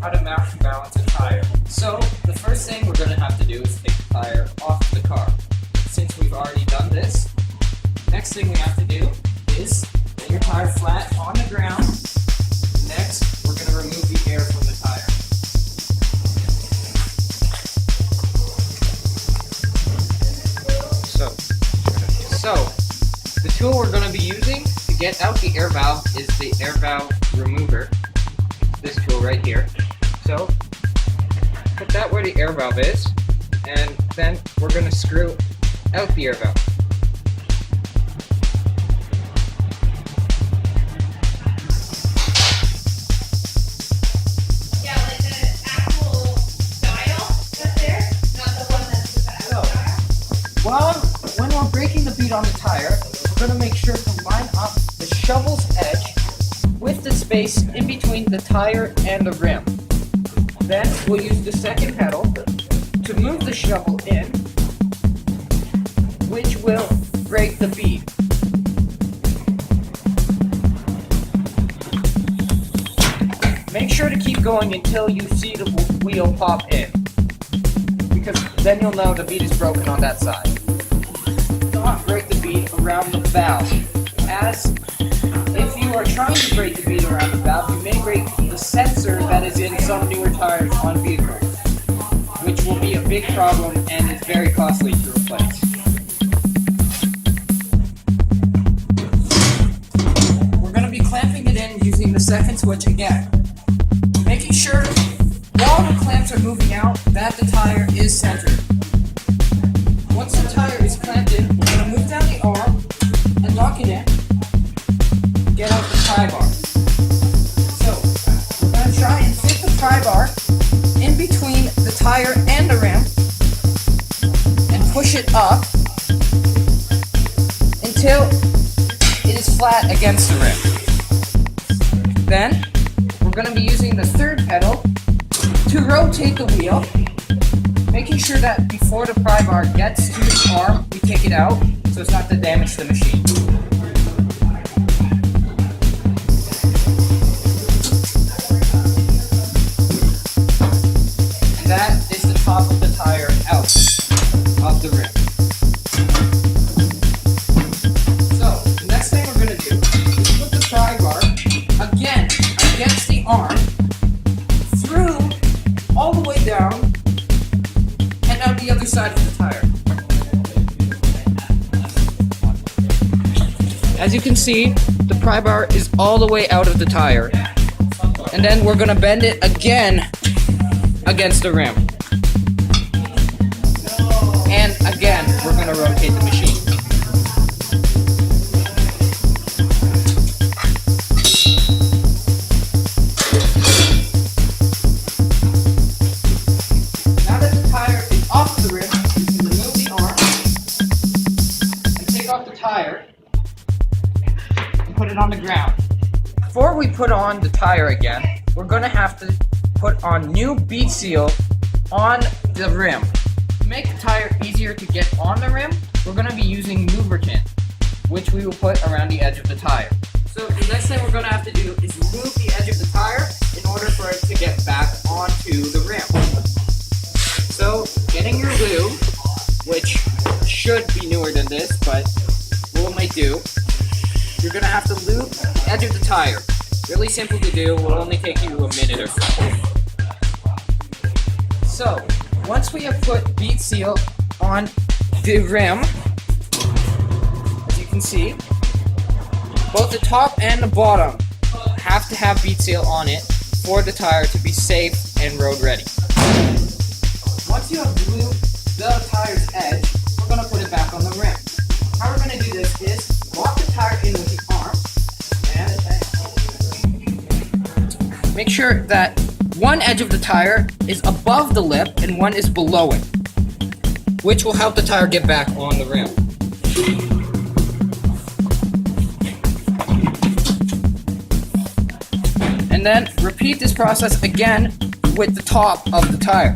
how to mount and balance a tire. So the first thing we're going to have to do is take the tire off the car. Since we've already done this, next thing we have to do is lay your tire flat on the ground. Next, we're going to remove the air from the tire. So the tool we're going to be using to get out the air valve is the air valve remover. This tool right here. So put that where the air valve is, and then we're going to screw out the air valve. Yeah, like the actual dial that's there, not the one that's the back. Well, when we're breaking the bead on the tire, we're going to make sure to line up the shovel's edge with the space in between the tire and the rim. Then we'll use the second pedal to move the shovel in, which will break the bead. Make sure to keep going until you see the wheel pop in, because then you'll know the bead is broken on that side. Do not break the bead around the valve, as if you are trying to break the bead around the valve, you may break the sensor that is in some newer tires on vehicles, which will be a big problem and is very costly to replace. We're going to be clamping it in using the second switch again, making sure while the clamps are moving out that the tire is centered. Once the tire is clamped in, we're going to move down the arm and lock it in. Get out the pry bar. So, we're going to try and fit the pry bar in between the tire and the rim and push it up until it is flat against the rim. Then, we're going to be using the third pedal to rotate the wheel, making sure that before the pry bar gets to the arm, we take it out so as not to damage the machine. That is the top of the tire out of the rim. So, the next thing we're going to do is put the pry bar again against the arm, through, all the way down, and out the other side of the tire. As you can see, the pry bar is all the way out of the tire. And then we're going to bend it again against the rim. And again, we're going to rotate the machine. Now that the tire is off the rim, you can remove the arm and take off the tire and put it on the ground. Before we put on the tire again, we're going to have to put on new bead seal on the rim. To make the tire easier to get on the rim, we're going to be using lubricant, which we will put around the edge of the tire. So the next thing we're going to have to do is move the edge of the tire in order for it to get back onto the rim. So getting your lube, which should be newer than this, but will make do, you're going to have to lube the edge of the tire. Really simple to do, will only take you a minute or so. So, once we have put bead seal on the rim, as you can see, both the top and the bottom have to have bead seal on it for the tire to be safe and road ready. Once you have glued the tire's edge, we're going to put it back on the rim. How we're going to do this is lock the tire in with the arm, and make sure that one edge of the tire is above the lip and one is below it, which will help the tire get back on the rim. And then repeat this process again with the top of the tire.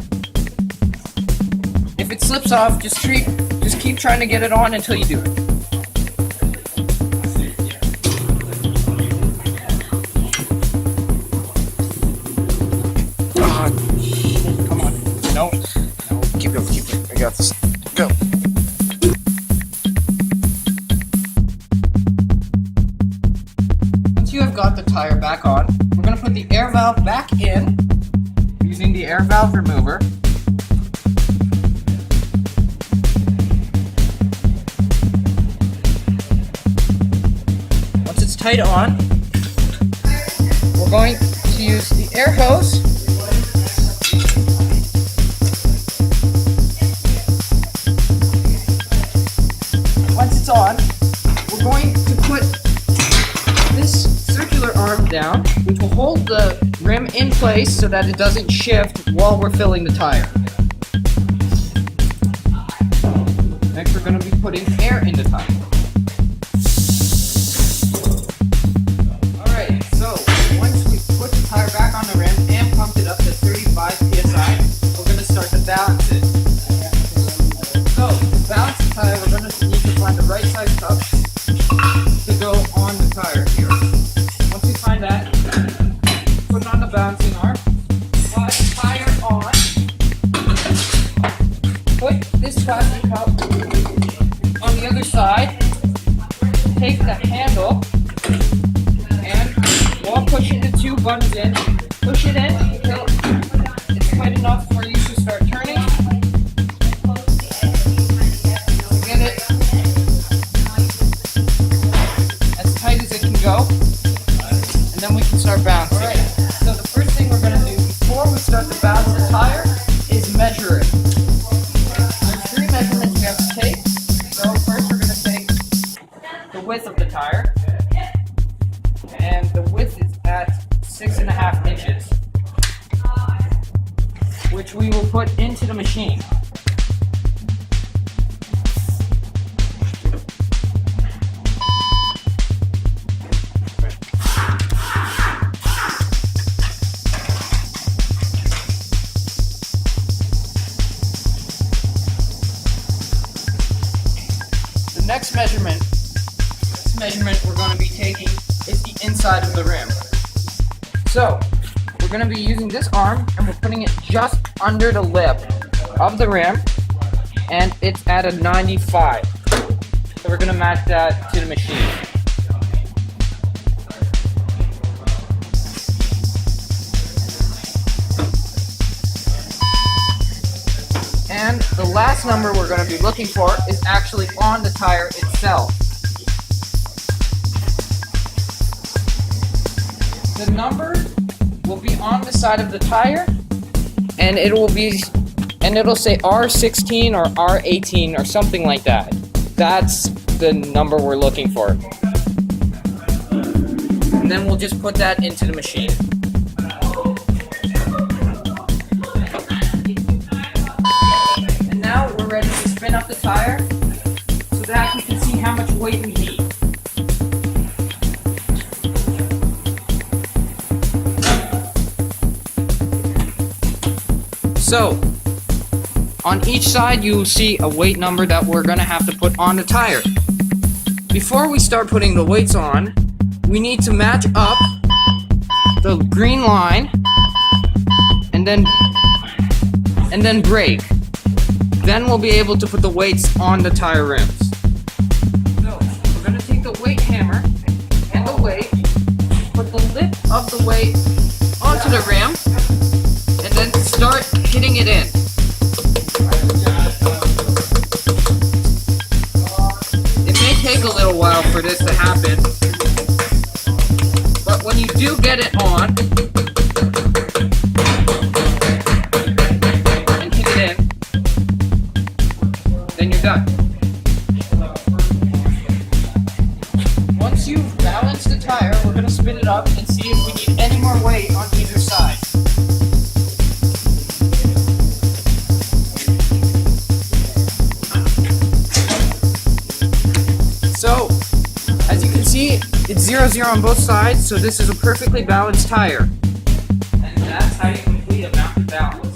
If it slips off, just keep trying to get it on until you do it. got the tire back on, we're going to put the air valve back in using the air valve remover. Once it's tight on, we're going to use the air hose once it's on, we're going to put this circular arm down, which will hold the rim in place so that it doesn't shift while we're filling the tire. Next, we're going to be putting air in the tire. Alright, so once we put the tire back on the rim and pumped it up to 35 psi, we're going to start to balance it. So, to balance the tire, we're going to need to find the right size cup to go on the tire here. Once we find that, put it on the balancing arm, slide the tire on, put this plastic cup on the other side, take the handle, and while pushing the two buttons in, push it in until it's tight enough for you to start turning. Get it as tight as it can go, and then we can start bouncing. Alright, so the first thing we're going to do before we start to bounce the tire is measure it. There's 3 measurements we have to take. So first we're going to take the width of the tire, and the width is at 6.5 inches, which we will put into the machine. The next measurement we're going to be taking is the inside of the rim. So, we're going to be using this arm and we're putting it just under the lip of the rim, and it's at a 95. So we're going to match that to the machine. And the last number we're going to be looking for is actually on the tire itself. The number will be on the side of the tire, and it'll say R16 or R18 or something like that. That's the number we're looking for. And then we'll just put that into the machine. And now we're ready to spin up the tire so that we can see how much weight we need. So, on each side you will see a weight number that we're going to have to put on the tire. Before we start putting the weights on, we need to match up the green line and then brake. Then we'll be able to put the weights on the tire rims. So, we're going to take the weight hammer and the weight, put the lip of the weight onto the rim, and then start hitting it in. It may take a little while for this to happen, but when you do get it on and hit it in, then you're done. Once you've balanced the tire, we're going to spin it up and see if we need any more weight on either side. So, as you can see, it's 0-0 on both sides, so this is a perfectly balanced tire. And that's how you complete a mounted balance.